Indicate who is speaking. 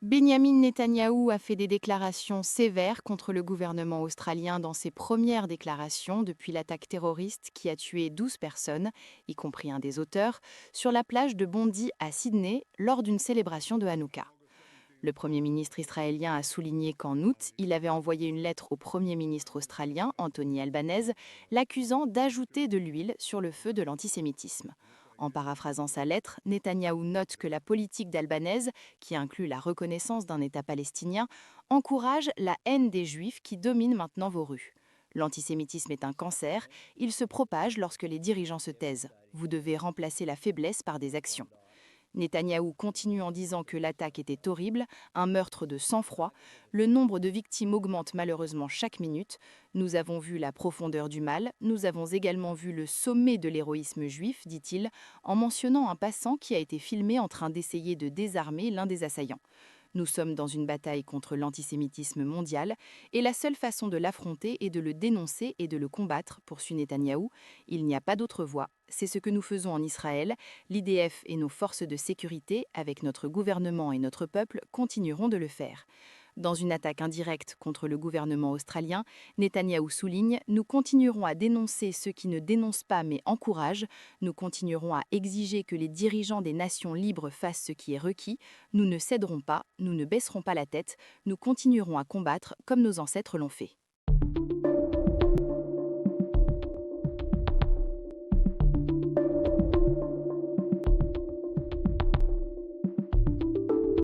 Speaker 1: Benyamin Netanyahou a fait des déclarations sévères contre le gouvernement australien dans ses premières déclarations depuis l'attaque terroriste qui a tué 12 personnes, y compris un des auteurs, sur la plage de Bondi à Sydney lors d'une célébration de Hanouka. Le Premier ministre israélien a souligné qu'en août, il avait envoyé une lettre au Premier ministre australien, Anthony Albanese, l'accusant d'ajouter de l'huile sur le feu de l'antisémitisme. En paraphrasant sa lettre, Netanyahou note que la politique d'Albanese, qui inclut la reconnaissance d'un État palestinien, encourage la haine des Juifs qui domine maintenant vos rues. L'antisémitisme est un cancer, il se propage lorsque les dirigeants se taisent. Vous devez remplacer la faiblesse par des actions. Netanyahou continue en disant que l'attaque était horrible, un meurtre de sang-froid. Le nombre de victimes augmente malheureusement chaque minute. Nous avons vu la profondeur du mal, nous avons également vu le sommet de l'héroïsme juif, dit-il, en mentionnant un passant qui a été filmé en train d'essayer de désarmer l'un des assaillants. Nous sommes dans une bataille contre l'antisémitisme mondial et la seule façon de l'affronter est de le dénoncer et de le combattre, poursuit Netanyahou. Il n'y a pas d'autre voie. C'est ce que nous faisons en Israël. L'IDF et nos forces de sécurité, avec notre gouvernement et notre peuple, continueront de le faire. Dans une attaque indirecte contre le gouvernement australien, Netanyahou souligne: nous continuerons à dénoncer ceux qui ne dénoncent pas mais encouragent, nous continuerons à exiger que les dirigeants des nations libres fassent ce qui est requis, nous ne céderons pas, nous ne baisserons pas la tête, nous continuerons à combattre comme nos ancêtres l'ont fait.